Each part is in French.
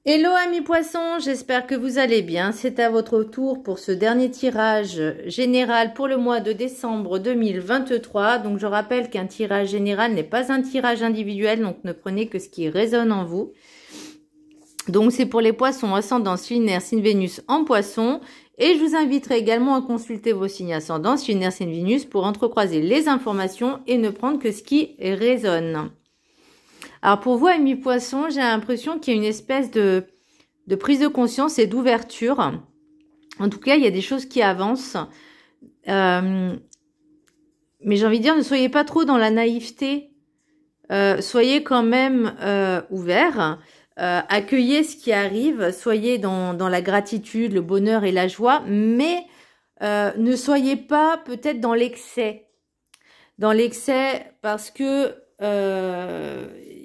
Hello amis poissons, j'espère que vous allez bien. C'est à votre tour pour ce dernier tirage général pour le mois de décembre 2023. Donc je rappelle qu'un tirage général n'est pas un tirage individuel, donc ne prenez que ce qui résonne en vous. Donc c'est pour les poissons ascendance lunaire signe Vénus en poisson. Et je vous inviterai également à consulter vos signes ascendance lunaire signe Vénus pour entrecroiser les informations et ne prendre que ce qui résonne. Alors pour vous, amis poissons, j'ai l'impression qu'il y a une espèce de prise de conscience et d'ouverture. En tout cas, il y a des choses qui avancent. Mais j'ai envie de dire, ne soyez pas trop dans la naïveté. Soyez quand même ouverts. Accueillez ce qui arrive. Soyez dans la gratitude, le bonheur et la joie. Mais ne soyez pas peut-être dans l'excès. Dans l'excès parce que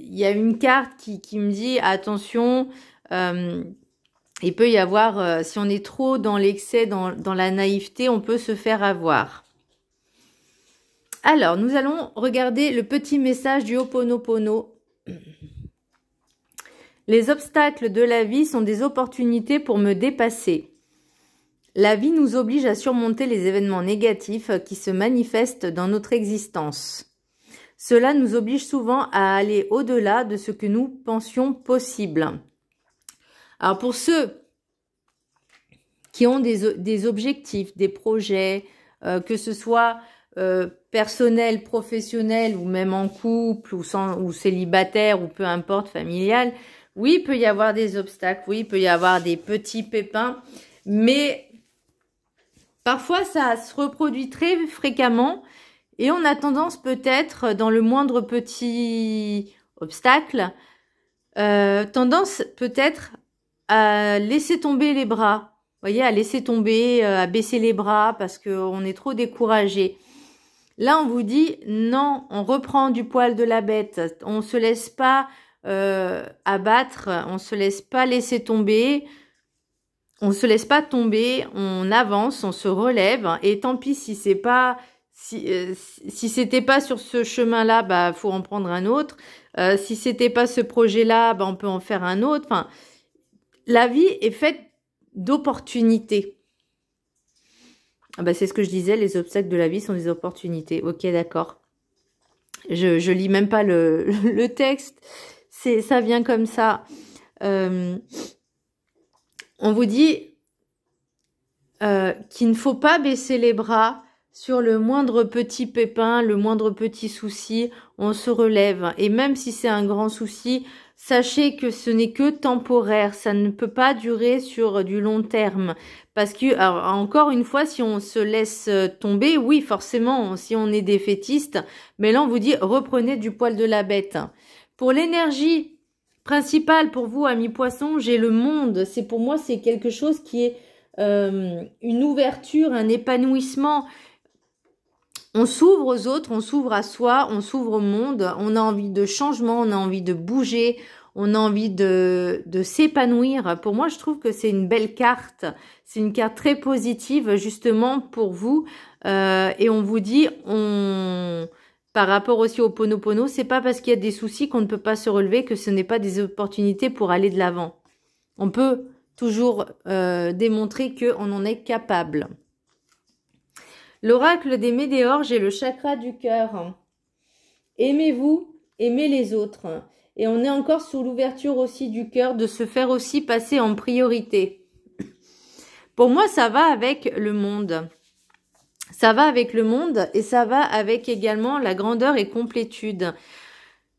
il y a une carte qui me dit attention, il peut y avoir, si on est trop dans l'excès, dans la naïveté, on peut se faire avoir. Alors, nous allons regarder le petit message du Ho'oponopono. Les obstacles de la vie sont des opportunités pour me dépasser. La vie nous oblige à surmonter les événements négatifs qui se manifestent dans notre existence. Cela nous oblige souvent à aller au-delà de ce que nous pensions possible. Alors pour ceux qui ont des objectifs, des projets, que ce soit personnel, professionnel ou même en couple ou célibataire ou peu importe, familial, oui, il peut y avoir des obstacles, oui, il peut y avoir des petits pépins, mais parfois ça se reproduit très fréquemment. Et on a tendance peut-être, dans le moindre petit obstacle, tendance peut-être à laisser tomber les bras. Vous voyez, à laisser tomber, à baisser les bras parce qu'on est trop découragé. Là, on vous dit non, on reprend du poil de la bête. On se laisse pas abattre, on se laisse pas laisser tomber. On se laisse pas tomber, on avance, on se relève. Et tant pis si c'est pas... Si c'était pas sur ce chemin-là, bah faut en prendre un autre. Si c'était pas ce projet-là, bah on peut en faire un autre. Enfin, la vie est faite d'opportunités. Ah bah c'est ce que je disais, les obstacles de la vie sont des opportunités. Ok, d'accord. Je lis même pas le texte. Ça vient comme ça. On vous dit qu'il ne faut pas baisser les bras. Sur le moindre petit pépin, le moindre petit souci, on se relève. Et même si c'est un grand souci, sachez que ce n'est que temporaire. Ça ne peut pas durer sur du long terme. Parce que, alors, encore une fois, si on se laisse tomber, oui, forcément, si on est défaitiste, mais là, on vous dit, reprenez du poil de la bête. Pour l'énergie principale, pour vous, amis poissons, j'ai le monde. C'est pour moi, c'est quelque chose qui est une ouverture, un épanouissement. On s'ouvre aux autres, on s'ouvre à soi, on s'ouvre au monde, on a envie de changement, on a envie de bouger, on a envie de s'épanouir. Pour moi, je trouve que c'est une belle carte. C'est une carte très positive justement pour vous. Et on vous dit, par rapport aussi au Ho'oponopono, c'est pas parce qu'il y a des soucis qu'on ne peut pas se relever que ce n'est pas des opportunités pour aller de l'avant. On peut toujours démontrer qu'on en est capable. L'oracle des Médéors, j'ai le chakra du cœur. Aimez-vous, aimez les autres. Et on est encore sous l'ouverture aussi du cœur de se faire aussi passer en priorité. Pour moi, ça va avec le monde. Ça va avec le monde et ça va avec également la grandeur et complétude.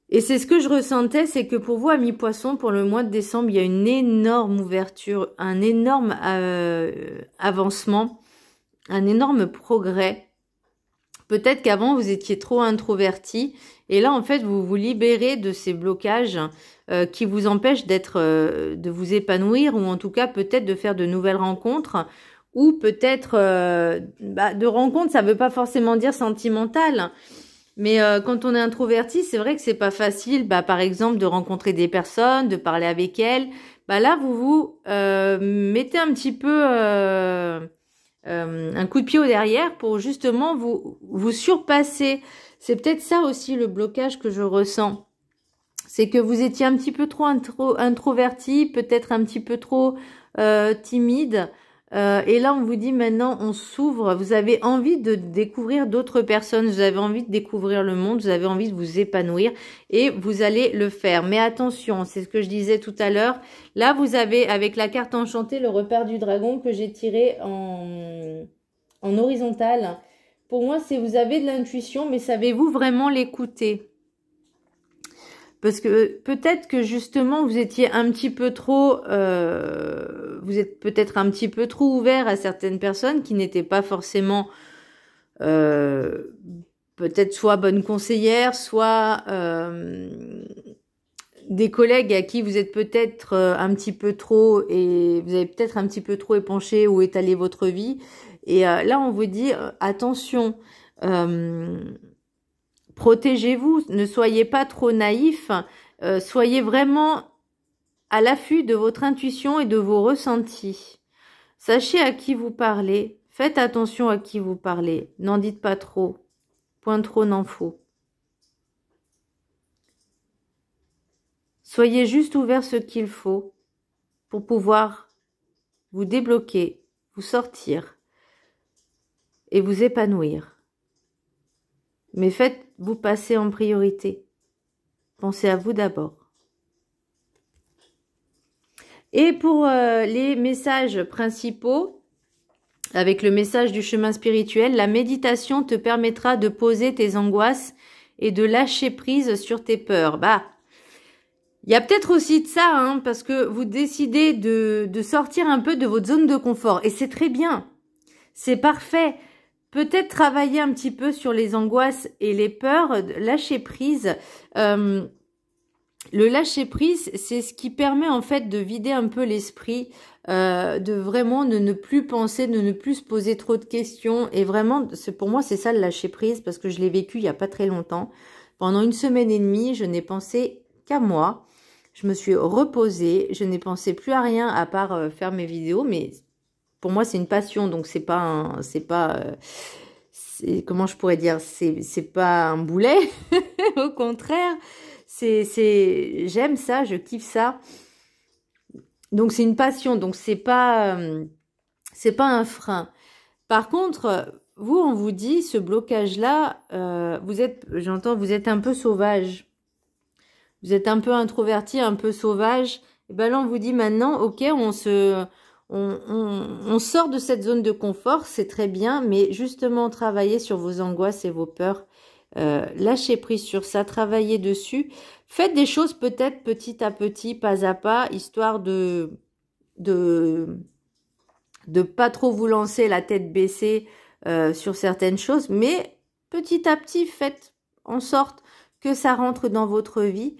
Et c'est ce que je ressentais, c'est que pour vous, amis poissons, pour le mois de décembre, il y a une énorme ouverture, un énorme avancement. Un énorme progrès. Peut-être qu'avant, vous étiez trop introverti. Et là, en fait, vous vous libérez de ces blocages qui vous empêchent de vous épanouir ou en tout cas, peut-être de faire de nouvelles rencontres ou peut-être de rencontres, ça veut pas forcément dire sentimentales. Mais quand on est introverti, c'est vrai que c'est pas facile, par exemple, de rencontrer des personnes, de parler avec elles. Là, vous vous mettez un petit peu... un coup de pied au derrière pour justement vous surpasser. C'est peut-être ça aussi le blocage que je ressens. c'est que vous étiez un petit peu trop introverti, peut-être un petit peu trop timide. Et là, on vous dit maintenant, on s'ouvre. Vous avez envie de découvrir d'autres personnes. Vous avez envie de découvrir le monde. Vous avez envie de vous épanouir. Et vous allez le faire. Mais attention, c'est ce que je disais tout à l'heure. Là, vous avez, avec la carte enchantée, le repère du dragon que j'ai tiré en horizontal. Pour moi, c'est vous avez de l'intuition, mais savez-vous vraiment l'écouter? Parce que peut-être que justement, vous étiez un petit peu trop... vous êtes peut-être un petit peu trop ouvert à certaines personnes qui n'étaient pas forcément... peut-être soit bonnes conseillères, soit des collègues à qui vous êtes peut-être un petit peu trop... et vous avez peut-être un petit peu trop épanché ou étalé votre vie. Et là, on vous dit, attention... protégez-vous, ne soyez pas trop naïf, soyez vraiment à l'affût de votre intuition et de vos ressentis. Sachez à qui vous parlez, faites attention à qui vous parlez, n'en dites pas trop, point trop n'en faut. Soyez juste ouvert ce qu'il faut pour pouvoir vous débloquer, vous sortir et vous épanouir. Mais faites-vous passer en priorité. Pensez à vous d'abord. Et pour les messages principaux, avec le message du chemin spirituel, la méditation te permettra de poser tes angoisses et de lâcher prise sur tes peurs. Bah, il y a peut-être aussi de ça, hein, parce que vous décidez de sortir un peu de votre zone de confort. Et c'est très bien. C'est parfait. Peut-être travailler un petit peu sur les angoisses et les peurs, lâcher prise. Le lâcher prise, c'est ce qui permet en fait de vider un peu l'esprit, de vraiment ne plus penser, de ne plus se poser trop de questions. Et vraiment, pour moi, c'est ça le lâcher prise, parce que je l'ai vécu il n'y a pas très longtemps. Pendant 1 semaine et demie, je n'ai pensé qu'à moi. Je me suis reposée, je n'ai pensé plus à rien à part faire mes vidéos, mais... Pour moi, c'est une passion, donc c'est pas comment je pourrais dire, c'est pas un boulet. Au contraire, j'aime ça, je kiffe ça. Donc c'est une passion, donc c'est pas un frein. Par contre, vous, on vous dit, ce blocage-là, vous êtes un peu sauvage. Vous êtes un peu introverti, un peu sauvage. Et ben là, on vous dit maintenant, ok, on sort de cette zone de confort, c'est très bien, mais justement, travaillez sur vos angoisses et vos peurs. Lâchez prise sur ça, travaillez dessus. Faites des choses peut-être petit à petit, pas à pas, histoire de pas trop vous lancer la tête baissée sur certaines choses, mais petit à petit, faites en sorte que ça rentre dans votre vie.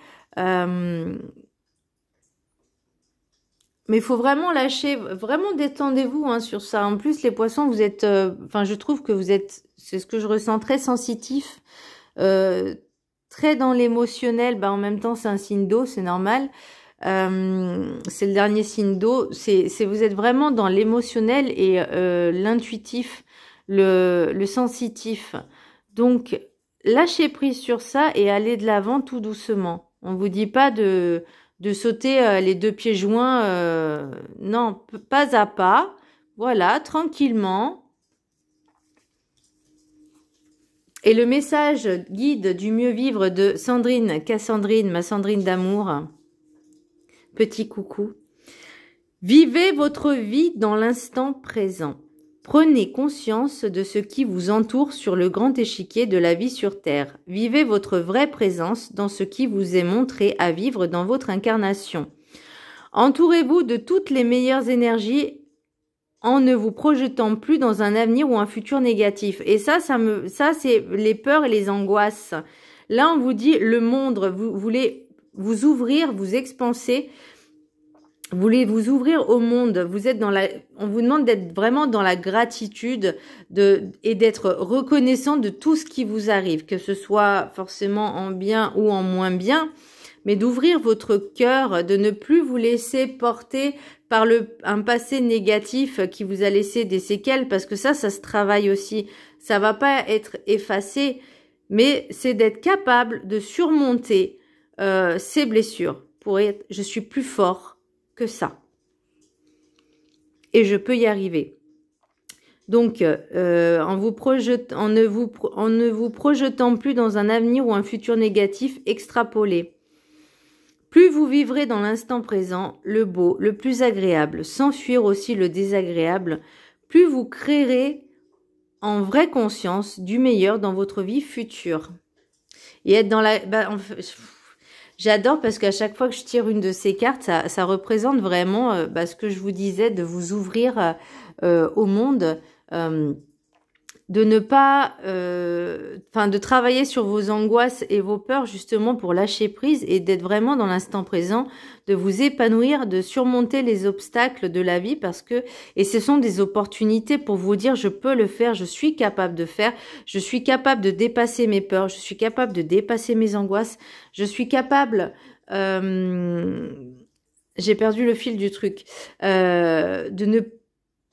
Mais il faut vraiment lâcher, vraiment détendez-vous hein, sur ça. En plus, les poissons, vous êtes, enfin, je trouve que vous êtes, c'est ce que je ressens, très sensitif, très dans l'émotionnel. Bah, en même temps, c'est un signe d'eau, c'est normal. C'est le dernier signe d'eau. Vous êtes vraiment dans l'émotionnel et l'intuitif, le sensitif. Donc, lâchez prise sur ça et allez de l'avant tout doucement. On vous dit pas de sauter les 2 pieds joints, non, pas à pas, voilà, tranquillement. Et le message guide du mieux vivre de Sandrine, Cassandrine, ma Sandrine d'amour, petit coucou. Vivez votre vie dans l'instant présent. Prenez conscience de ce qui vous entoure sur le grand échiquier de la vie sur Terre. Vivez votre vraie présence dans ce qui vous est montré à vivre dans votre incarnation. Entourez-vous de toutes les meilleures énergies en ne vous projetant plus dans un avenir ou un futur négatif. Et ça c'est les peurs et les angoisses. Là, on vous dit le monde, vous voulez vous ouvrir, vous expanser. Vous voulez vous ouvrir au monde, vous êtes on vous demande d'être vraiment dans la gratitude et d'être reconnaissant de tout ce qui vous arrive, que ce soit forcément en bien ou en moins bien, mais d'ouvrir votre cœur, de ne plus vous laisser porter par un passé négatif qui vous a laissé des séquelles, parce que ça se travaille aussi. Ça va pas être effacé, mais c'est d'être capable de surmonter ces blessures pour être, je suis plus fort que ça. Et je peux y arriver. Donc, en ne vous projetant plus dans un avenir ou un futur négatif, extrapolé. Plus vous vivrez dans l'instant présent, le beau, le plus agréable, sans fuir aussi le désagréable, plus vous créerez en vraie conscience du meilleur dans votre vie future. Et être dans la... j'adore parce qu'à chaque fois que je tire une de ces cartes, ça représente vraiment ce que je vous disais, de vous ouvrir au monde, de ne pas, de travailler sur vos angoisses et vos peurs justement pour lâcher prise et d'être vraiment dans l'instant présent, de vous épanouir, de surmonter les obstacles de la vie parce que, et ce sont des opportunités pour vous dire je peux le faire, je suis capable de faire, je suis capable de dépasser mes peurs, je suis capable de dépasser mes angoisses, je suis capable, j'ai perdu le fil du truc, de ne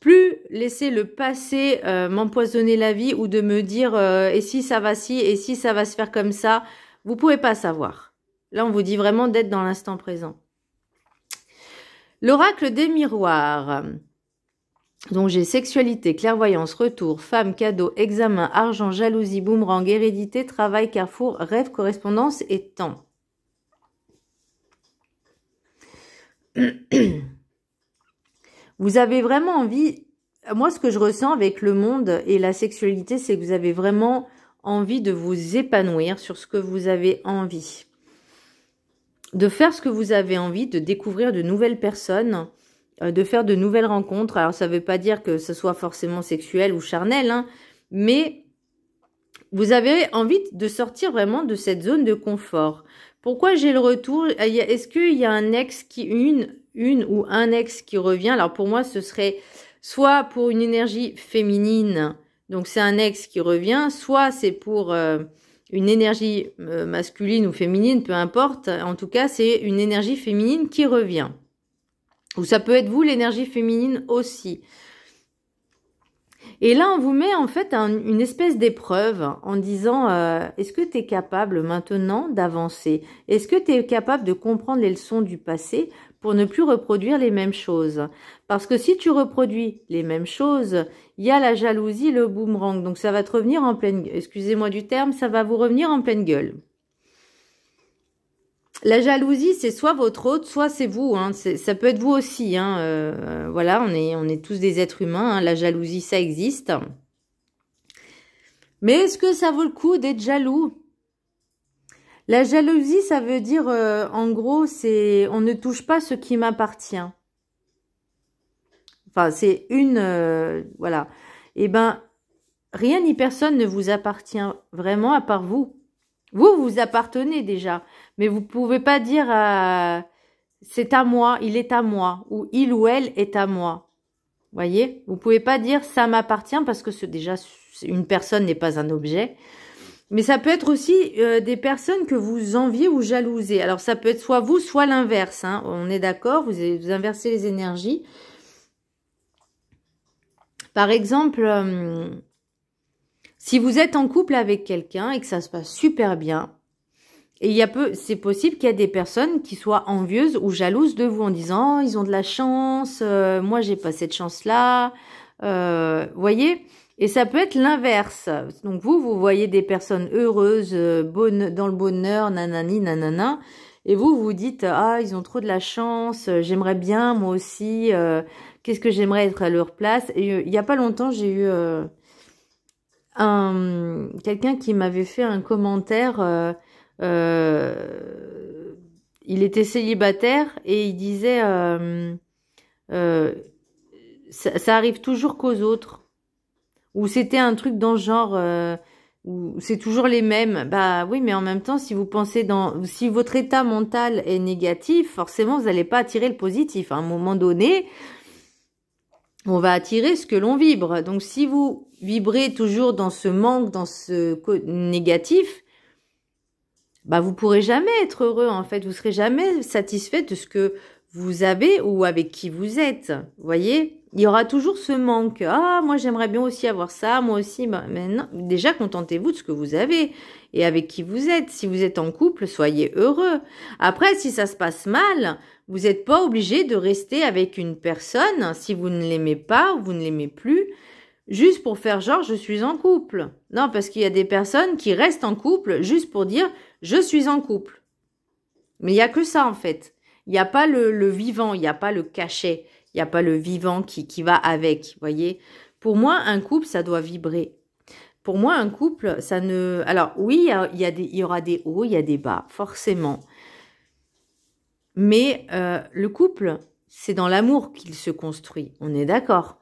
plus laisser le passé m'empoisonner la vie ou de me dire et si ça va ci et si ça va se faire comme ça, vous pouvez pas savoir. Là, on vous dit vraiment d'être dans l'instant présent. L'oracle des miroirs. Donc j'ai sexualité, clairvoyance, retour, femme, cadeau, examen, argent, jalousie, boomerang, hérédité, travail, carrefour, rêve, correspondance et temps. Vous avez vraiment envie, moi ce que je ressens avec le monde et la sexualité, c'est que vous avez vraiment envie de vous épanouir sur ce que vous avez envie. De faire ce que vous avez envie, de découvrir de nouvelles personnes, de faire de nouvelles rencontres. Alors ça ne veut pas dire que ce soit forcément sexuel ou charnel, hein, mais vous avez envie de sortir vraiment de cette zone de confort. Pourquoi j'ai le retour? Est-ce qu'il y a un ex qui, une ou un ex qui revient? Alors pour moi, ce serait soit pour une énergie féminine, donc c'est un ex qui revient, soit c'est pour une énergie masculine ou féminine, peu importe. En tout cas, c'est une énergie féminine qui revient. Ou ça peut être vous, l'énergie féminine aussi. Et là, on vous met en fait une espèce d'épreuve en disant est-ce que tu es capable maintenant d'avancer? Est-ce que tu es capable de comprendre les leçons du passé pour ne plus reproduire les mêmes choses? Parce que si tu reproduis les mêmes choses, il y a la jalousie, le boomerang. Donc ça va te revenir en pleine gueule. Excusez-moi du terme, ça va vous revenir en pleine gueule. La jalousie, c'est soit votre hôte, soit c'est vous. Hein. Ça peut être vous aussi. Hein. Voilà, on est tous des êtres humains. Hein. La jalousie, ça existe. Mais est-ce que ça vaut le coup d'être jaloux? La jalousie, ça veut dire, en gros, c'est on ne touche pas ce qui m'appartient. Enfin, c'est une... voilà. Eh ben, rien ni personne ne vous appartient vraiment à part vous. Vous, vous appartenez déjà. Mais vous pouvez pas dire c'est à moi, il est à moi, ou il ou elle est à moi. Voyez? Vous pouvez pas dire ça m'appartient parce que déjà une personne n'est pas un objet. Mais ça peut être aussi des personnes que vous enviez ou jalousez. Alors ça peut être soit vous, soit l'inverse. Hein. On est d'accord, vous inversez les énergies. Par exemple, si vous êtes en couple avec quelqu'un et que ça se passe super bien, et c'est possible qu'il y ait des personnes qui soient envieuses ou jalouses de vous en disant « Oh, ils ont de la chance, moi j'ai pas cette chance-là. » Voyez? Et ça peut être l'inverse. Donc vous voyez des personnes heureuses, dans le bonheur, nanani, nanana. Et vous dites « Ah, ils ont trop de la chance, j'aimerais bien moi aussi, qu'est-ce que j'aimerais être à leur place. » Et il y a pas longtemps, j'ai eu quelqu'un qui m'avait fait un commentaire... il était célibataire et il disait ça arrive toujours qu'aux autres, ou c'était un truc dans le genre où c'est toujours les mêmes. Bah oui, mais en même temps, si vous pensez si votre état mental est négatif, forcément vous n'allez pas attirer le positif. À un moment donné, on va attirer ce que l'on vibre. Donc si vous vibrez toujours dans ce manque, dans ce négatif, bah vous pourrez jamais être heureux en fait, vous serez jamais satisfait de ce que vous avez ou avec qui vous êtes. Vous voyez, il y aura toujours ce manque. Ah, moi j'aimerais bien aussi avoir ça, moi aussi. Ben, mais non, déjà contentez-vous de ce que vous avez et avec qui vous êtes. Si vous êtes en couple, soyez heureux. Après, si ça se passe mal, vous n'êtes pas obligé de rester avec une personne si vous ne l'aimez pas ou vous ne l'aimez plus, juste pour faire genre je suis en couple. Non, parce qu'il y a des personnes qui restent en couple juste pour dire je suis en couple. Mais il n'y a que ça en fait. Il n'y a pas le vivant, il n'y a pas le cachet, il n'y a pas le vivant qui va avec, voyez. Pour moi, un couple, ça doit vibrer. Pour moi, un couple, ça ne... Alors oui, il y aura des hauts, il y a des bas, forcément. Mais le couple, c'est dans l'amour qu'il se construit. On est d'accord.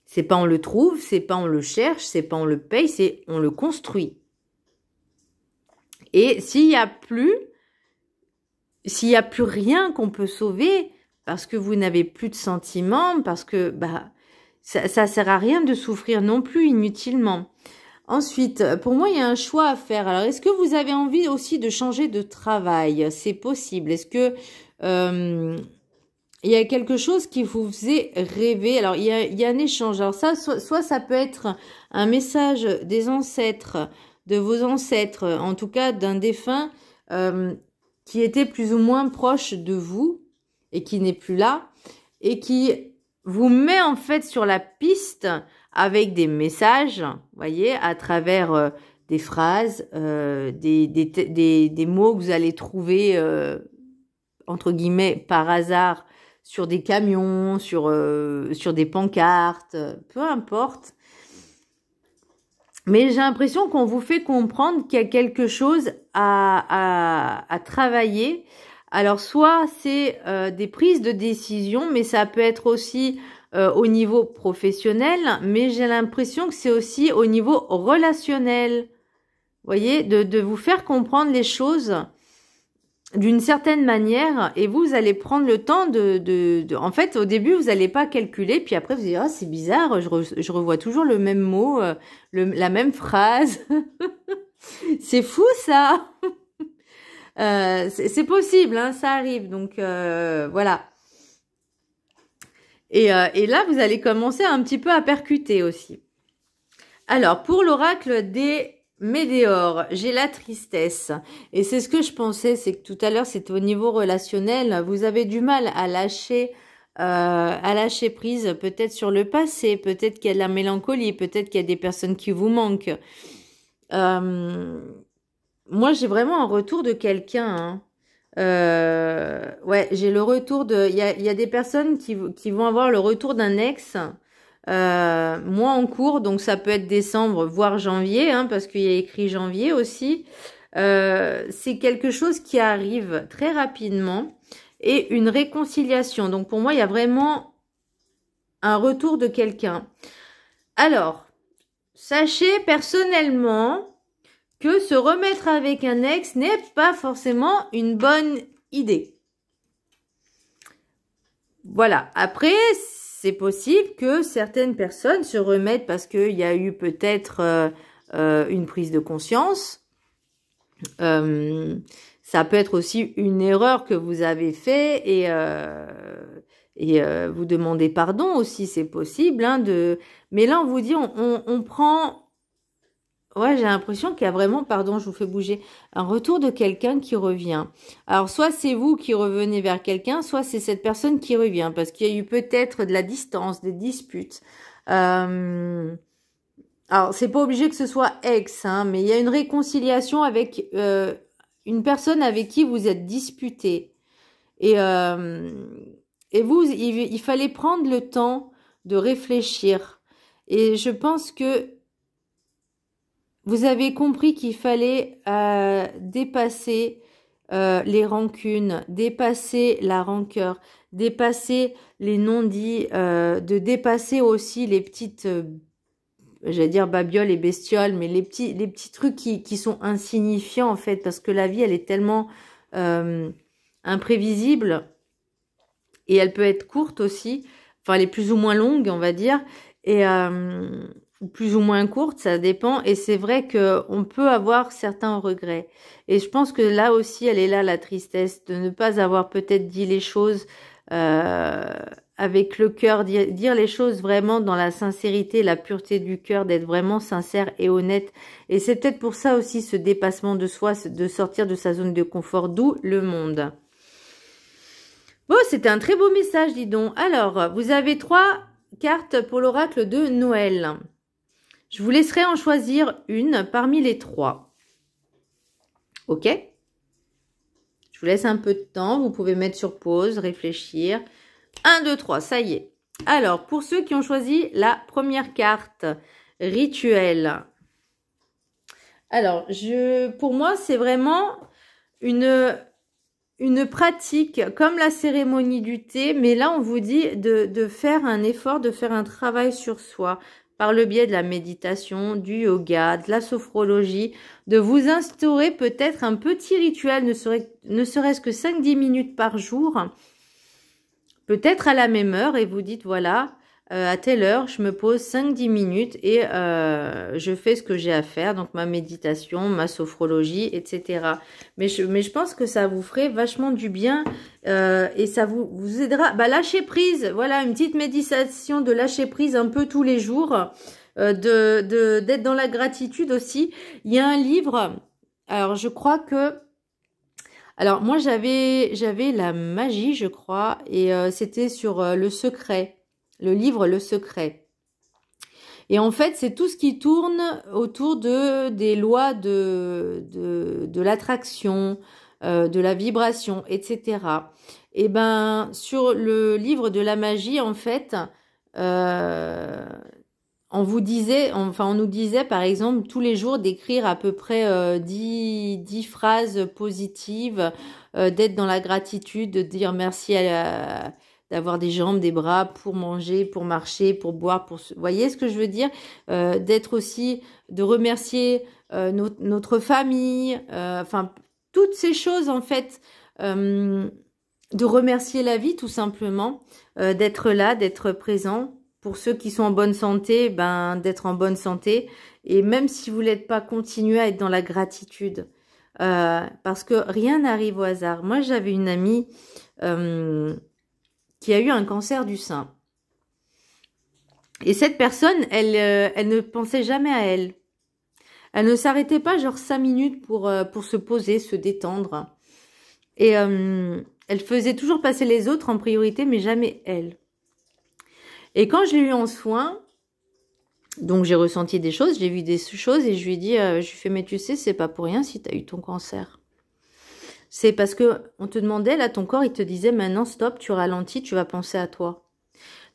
C'est pas on le trouve, c'est pas on le cherche, c'est pas on le paye, c'est on le construit. Et s'il y a plus rien qu'on peut sauver, parce que vous n'avez plus de sentiments, parce que ça sert à rien de souffrir non plus inutilement. Ensuite, pour moi, il y a un choix à faire. Alors, est-ce que vous avez envie aussi de changer de travail? C'est possible. Est-ce que il y a quelque chose qui vous faisait rêver? Alors, il y a un échange. Alors ça, soit ça peut être un message des ancêtres, de vos ancêtres, en tout cas d'un défunt qui était plus ou moins proche de vous et qui n'est plus là et qui vous met en fait sur la piste avec des messages, voyez, à travers des phrases, des mots que vous allez trouver entre guillemets par hasard sur des camions, sur des pancartes, peu importe. Mais j'ai l'impression qu'on vous fait comprendre qu'il y a quelque chose à travailler. Alors, soit c'est des prises de décision, mais ça peut être aussi au niveau professionnel, mais j'ai l'impression que c'est aussi au niveau relationnel. Vous voyez, de vous faire comprendre les choses d'une certaine manière, et vous allez prendre le temps en fait, au début, vous n'allez pas calculer, puis après, vous allez dire, ah, c'est bizarre, je revois toujours le même mot, la même phrase. C'est fou, ça. C'est possible, hein, ça arrive, donc voilà. Et là, vous allez commencer un petit peu à percuter aussi. Alors, pour l'oracle des Météores, j'ai la tristesse. Et c'est ce que je pensais, c'est que tout à l'heure, c'était au niveau relationnel. Vous avez du mal à lâcher prise, peut-être sur le passé, peut-être qu'il y a de la mélancolie, peut-être qu'il y a des personnes qui vous manquent. Moi, j'ai vraiment un retour de quelqu'un. Ouais, j'ai le retour de... Il y a des personnes qui vont avoir le retour d'un ex. Moi en cours, donc ça peut être décembre, voire janvier, hein, parce qu'il y a écrit janvier aussi. C'est quelque chose qui arrive très rapidement et une réconciliation. Donc pour moi, il y a vraiment un retour de quelqu'un. Alors, sachez personnellement que se remettre avec un ex n'est pas forcément une bonne idée. Voilà. Après, c'est possible que certaines personnes se remettent parce qu'il y a eu peut-être une prise de conscience. Ça peut être aussi une erreur que vous avez fait et vous demandez pardon aussi, c'est possible. Hein, Mais là, on vous dit, on prend... Ouais, j'ai l'impression qu'il y a vraiment, pardon, je vous fais bouger, un retour de quelqu'un qui revient. Alors, soit c'est vous qui revenez vers quelqu'un, soit c'est cette personne qui revient, parce qu'il y a eu peut-être de la distance, des disputes. Alors, c'est pas obligé que ce soit ex, hein, mais il y a une réconciliation avec une personne avec qui vous êtes disputé. Et vous, il fallait prendre le temps de réfléchir. Et je pense que vous avez compris qu'il fallait dépasser les rancunes, dépasser la rancœur, dépasser les non-dits, de dépasser aussi les petites, j'allais dire babioles et bestioles, mais les petits trucs qui sont insignifiants en fait, parce que la vie, elle est tellement imprévisible et elle peut être courte aussi, enfin elle est plus ou moins longue, on va dire, et plus ou moins courte, ça dépend. Et c'est vrai qu'on peut avoir certains regrets. Et je pense que là aussi, elle est là, la tristesse, de ne pas avoir peut-être dit les choses avec le cœur, dire les choses vraiment dans la sincérité, la pureté du cœur, d'être vraiment sincère et honnête. Et c'est peut-être pour ça aussi ce dépassement de soi, de sortir de sa zone de confort, d'où le monde. Bon, c'était un très beau message, dis donc. Alors, vous avez 3 cartes pour l'oracle de Noël. Je vous laisserai en choisir une parmi les 3. Ok? Je vous laisse un peu de temps. Vous pouvez mettre sur pause, réfléchir. 1, 2, 3, ça y est. Alors, pour ceux qui ont choisi la première carte, rituel. Alors, pour moi, c'est vraiment une pratique comme la cérémonie du thé, mais là, on vous dit de faire un effort, de faire un travail sur soi par le biais de la méditation, du yoga, de la sophrologie, de vous instaurer peut-être un petit rituel, ne serait-ce que 5-10 minutes par jour, peut-être à la même heure, et vous dites, voilà, à telle heure, je me pose 5-10 minutes et je fais ce que j'ai à faire, donc ma méditation, ma sophrologie, etc. Mais je pense que ça vous ferait vachement du bien et ça vous aidera. Bah, lâcher prise, voilà, une petite méditation de lâcher prise un peu tous les jours, d'être dans la gratitude aussi. Il y a un livre, alors je crois que... Alors moi j'avais la magie, je crois, et c'était sur le secret. Le livre Le Secret. Et en fait, c'est tout ce qui tourne autour des lois de l'attraction, de la vibration, etc. Et ben, sur le livre de la magie, en fait, on nous disait, par exemple, tous les jours d'écrire à peu près 10 phrases positives, d'être dans la gratitude, de dire merci d'avoir des jambes, des bras pour manger, pour marcher, pour boire, vous voyez ce que je veux dire, d'être aussi, de remercier notre famille, enfin, toutes ces choses, en fait, de remercier la vie, tout simplement, d'être là, d'être présent. Pour ceux qui sont en bonne santé, ben, d'être en bonne santé. Et même si vous n'êtes pas, continuer à être dans la gratitude. Parce que rien n'arrive au hasard. Moi, j'avais une amie... qui a eu un cancer du sein. Et cette personne, elle ne pensait jamais à elle. Elle ne s'arrêtait pas genre 5 minutes pour se poser, se détendre. Et elle faisait toujours passer les autres en priorité, mais jamais elle. Et quand je l'ai eu en soins, donc j'ai ressenti des choses, j'ai vu des choses et je lui ai dit, je lui ai fait, mais tu sais, c'est pas pour rien si tu as eu ton cancer. C'est parce que on te demandait, là, ton corps, il te disait, maintenant, stop, tu ralentis, tu vas penser à toi.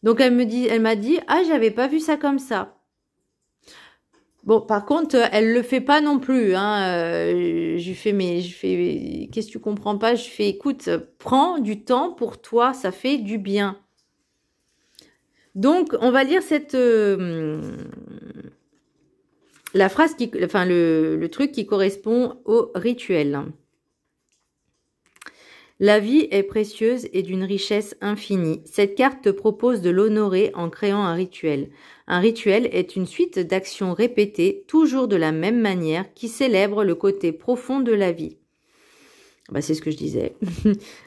Donc, elle m'a dit, ah, j'avais pas vu ça comme ça. Bon, par contre, elle le fait pas non plus, hein. Qu'est-ce que tu comprends pas? Je fais, écoute, prends du temps pour toi, ça fait du bien. Donc, on va lire la phrase le truc qui correspond au rituel. La vie est précieuse et d'une richesse infinie. Cette carte te propose de l'honorer en créant un rituel. Un rituel est une suite d'actions répétées, toujours de la même manière, qui célèbre le côté profond de la vie. Bah, c'est ce que je disais.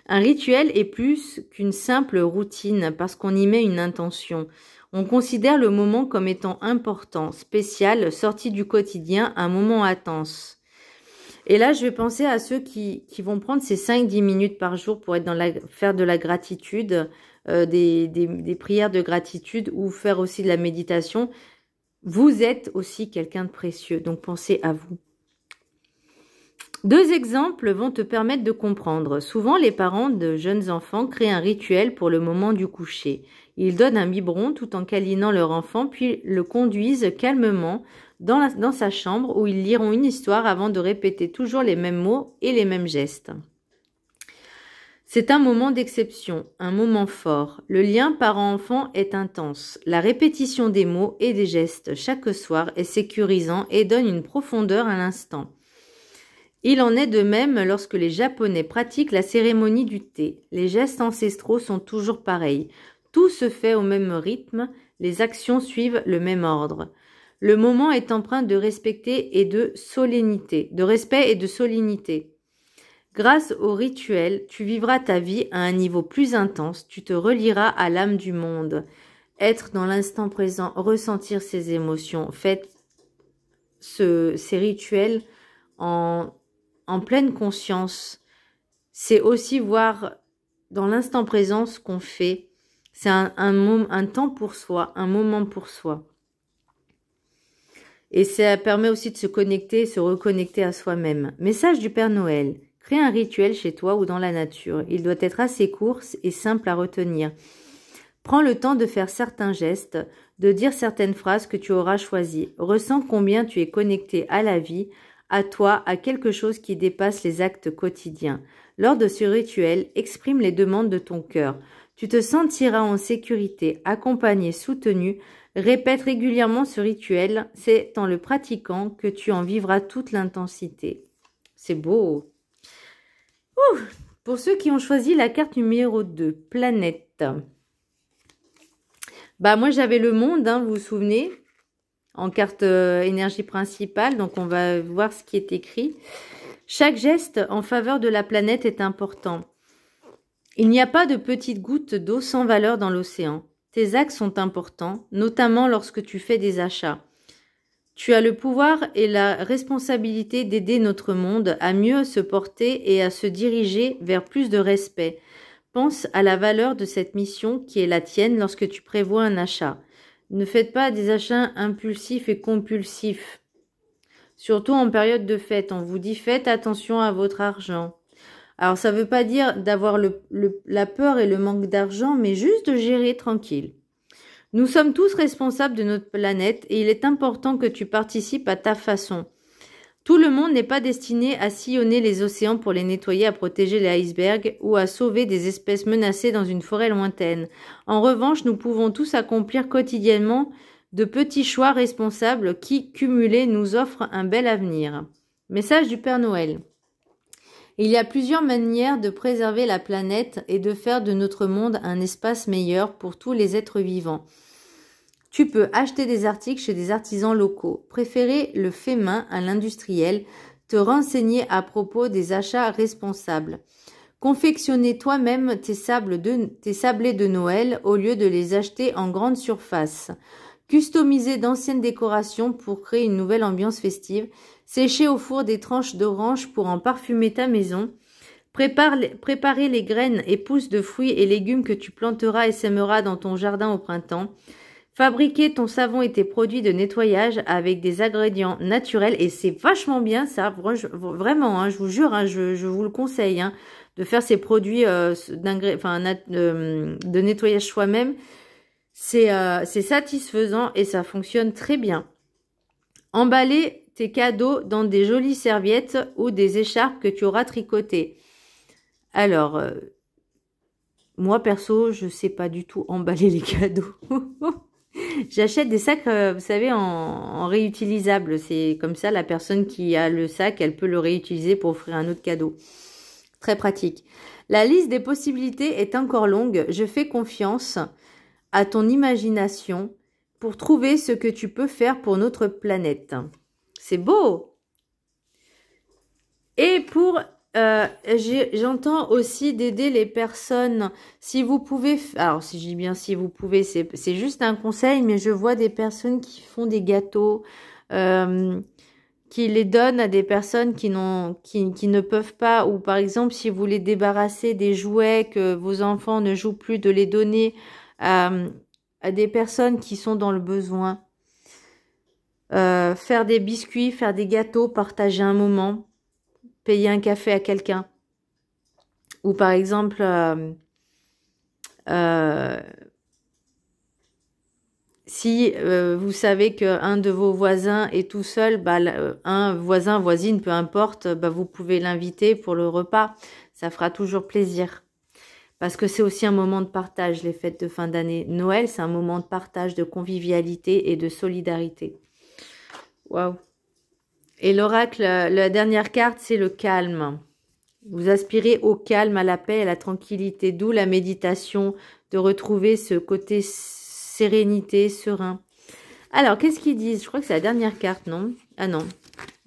Un rituel est plus qu'une simple routine parce qu'on y met une intention. On considère le moment comme étant important, spécial, sorti du quotidien, un moment intense. Et là, je vais penser à ceux qui vont prendre ces 5-10 minutes par jour pour être faire de la gratitude, des prières de gratitude ou faire aussi de la méditation. Vous êtes aussi quelqu'un de précieux, donc pensez à vous. 2 exemples vont te permettre de comprendre. Souvent, les parents de jeunes enfants créent un rituel pour le moment du coucher. Ils donnent un biberon tout en câlinant leur enfant, puis le conduisent calmement dans sa chambre où ils liront une histoire avant de répéter toujours les mêmes mots et les mêmes gestes. C'est un moment d'exception, un moment fort. Le lien parent-enfant est intense. La répétition des mots et des gestes chaque soir est sécurisant et donne une profondeur à l'instant. Il en est de même lorsque les Japonais pratiquent la cérémonie du thé. Les gestes ancestraux sont toujours pareils. Tout se fait au même rythme, les actions suivent le même ordre. Le moment est empreint de respect et de solennité, Grâce au rituel, tu vivras ta vie à un niveau plus intense, tu te relieras à l'âme du monde. Être dans l'instant présent, ressentir ses émotions. Faites ces rituels en pleine conscience. C'est aussi voir dans l'instant présent ce qu'on fait. C'est un temps pour soi, un moment pour soi. Et ça permet aussi de se connecter, se reconnecter à soi-même. Message du Père Noël. Crée un rituel chez toi ou dans la nature. Il doit être assez court et simple à retenir. Prends le temps de faire certains gestes, de dire certaines phrases que tu auras choisies. Ressens combien tu es connecté à la vie, à toi, à quelque chose qui dépasse les actes quotidiens. Lors de ce rituel, exprime les demandes de ton cœur. Tu te sentiras en sécurité, accompagné, soutenu. Répète régulièrement ce rituel, c'est en le pratiquant que tu en vivras toute l'intensité. C'est beau. Ouh. Pour ceux qui ont choisi la carte numéro 2, planète. Moi j'avais le monde, vous vous souvenez, en carte énergie principale, donc on va voir ce qui est écrit. Chaque geste en faveur de la planète est important. Il n'y a pas de petites gouttes d'eau sans valeur dans l'océan. Tes actes sont importants, notamment lorsque tu fais des achats. Tu as le pouvoir et la responsabilité d'aider notre monde à mieux se porter et à se diriger vers plus de respect. Pense à la valeur de cette mission qui est la tienne lorsque tu prévois un achat. Ne faites pas des achats impulsifs et compulsifs. Surtout en période de fête, on vous dit faites attention à votre argent. Alors, ça ne veut pas dire d'avoir la peur et le manque d'argent, mais juste de gérer tranquille. Nous sommes tous responsables de notre planète et il est important que tu participes à ta façon. Tout le monde n'est pas destiné à sillonner les océans pour les nettoyer, à protéger les icebergs ou à sauver des espèces menacées dans une forêt lointaine. En revanche, nous pouvons tous accomplir quotidiennement de petits choix responsables qui, cumulés, nous offrent un bel avenir. Message du Père Noël. Il y a plusieurs manières de préserver la planète et de faire de notre monde un espace meilleur pour tous les êtres vivants. Tu peux acheter des articles chez des artisans locaux, préférer le fait main à l'industriel, te renseigner à propos des achats responsables, confectionner toi-même tes sablés de Noël au lieu de les acheter en grande surface, customiser d'anciennes décorations pour créer une nouvelle ambiance festive, sécher au four des tranches d'orange pour en parfumer ta maison, préparer les graines et pousses de fruits et légumes que tu planteras et sèmeras dans ton jardin au printemps, fabriquer ton savon et tes produits de nettoyage avec des ingrédients naturels, et c'est vachement bien ça, vraiment, je vous jure, je vous le conseille, de faire ces produits de nettoyage soi-même. C'est satisfaisant et ça fonctionne très bien. Emballer tes cadeaux dans des jolies serviettes ou des écharpes que tu auras tricotées. Alors, moi perso, je sais pas du tout emballer les cadeaux. J'achète des sacs, vous savez, en réutilisable. C'est comme ça, la personne qui a le sac, elle peut le réutiliser pour offrir un autre cadeau. Très pratique. La liste des possibilités est encore longue. Je fais confiance à ton imagination pour trouver ce que tu peux faire pour notre planète. C'est beau. Et pour j'entends aussi d'aider les personnes. Si vous pouvez, alors si je dis bien si vous pouvez, c'est juste un conseil, mais je vois des personnes qui font des gâteaux, qui les donnent à des personnes qui ne peuvent pas, ou par exemple si vous les débarrassez des jouets que vos enfants ne jouent plus, de les donner à des personnes qui sont dans le besoin. Faire des biscuits, faire des gâteaux, partager un moment, payer un café à quelqu'un. Ou par exemple, si vous savez qu'un de vos voisins est tout seul, un voisin, voisine, peu importe, vous pouvez l'inviter pour le repas. Ça fera toujours plaisir. Parce que c'est aussi un moment de partage, les fêtes de fin d'année. Noël, c'est un moment de partage, de convivialité et de solidarité. Waouh! Et l'oracle, la dernière carte, c'est le calme. Vous aspirez au calme, à la paix, à la tranquillité, d'où la méditation, de retrouver ce côté sérénité, serein. Alors, qu'est-ce qu'ils disent? Je crois que c'est la dernière carte, non? Ah non,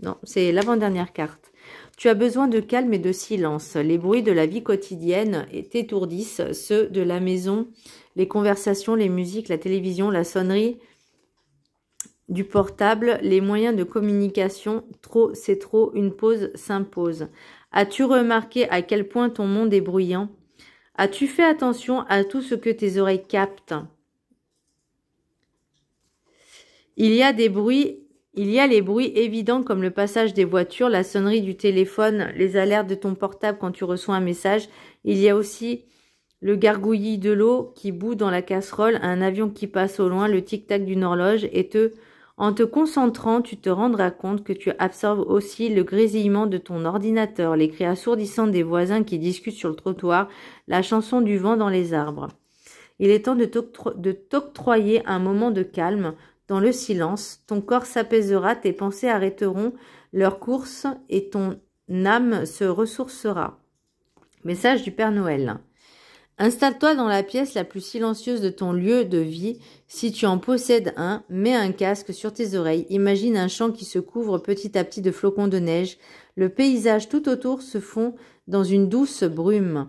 non, c'est l'avant-dernière carte. Tu as besoin de calme et de silence. Les bruits de la vie quotidienne t'étourdissent, ceux de la maison, les conversations, les musiques, la télévision, la sonnerie du portable, les moyens de communication. Trop, c'est trop, une pause s'impose. As-tu remarqué à quel point ton monde est bruyant? As-tu fait attention à tout ce que tes oreilles captent? Il y a les bruits évidents comme le passage des voitures, la sonnerie du téléphone, les alertes de ton portable quand tu reçois un message. Il y a aussi le gargouillis de l'eau qui bout dans la casserole, un avion qui passe au loin, le tic-tac d'une horloge en te concentrant, tu te rendras compte que tu absorbes aussi le grésillement de ton ordinateur, les cris assourdissants des voisins qui discutent sur le trottoir, la chanson du vent dans les arbres. Il est temps de t'octroyer un moment de calme. Dans le silence, ton corps s'apaisera, tes pensées arrêteront leur course et ton âme se ressourcera. Message du Père Noël. Installe-toi dans la pièce la plus silencieuse de ton lieu de vie. Si tu en possèdes un, mets un casque sur tes oreilles. Imagine un champ qui se couvre petit à petit de flocons de neige. Le paysage tout autour se fond dans une douce brume.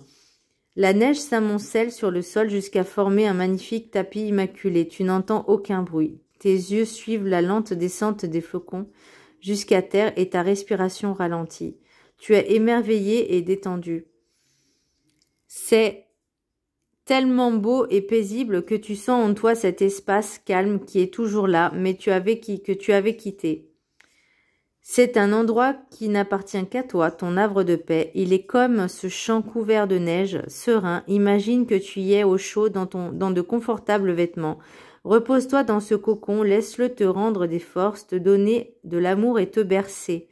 La neige s'amoncelle sur le sol jusqu'à former un magnifique tapis immaculé. Tu n'entends aucun bruit. Tes yeux suivent la lente descente des flocons jusqu'à terre et ta respiration ralentit. Tu es émerveillé et détendu. C'est tellement beau et paisible que tu sens en toi cet espace calme qui est toujours là, mais que tu avais quitté. C'est un endroit qui n'appartient qu'à toi, ton havre de paix. Il est comme ce champ couvert de neige, serein. Imagine que tu y es au chaud dans de confortables vêtements. Repose-toi dans ce cocon, laisse-le te rendre des forces, te donner de l'amour et te bercer.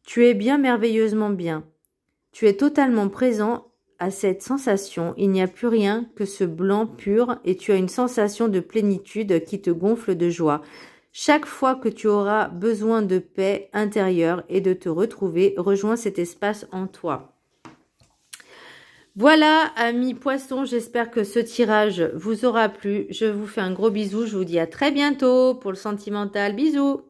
Tu es bien merveilleusement bien. Tu es totalement présent à cette sensation. Il n'y a plus rien que ce blanc pur et tu as une sensation de plénitude qui te gonfle de joie. Chaque fois que tu auras besoin de paix intérieure et de te retrouver, rejoins cet espace en toi. Voilà, amis poissons, j'espère que ce tirage vous aura plu. Je vous fais un gros bisou, je vous dis à très bientôt pour le sentimental. Bisous!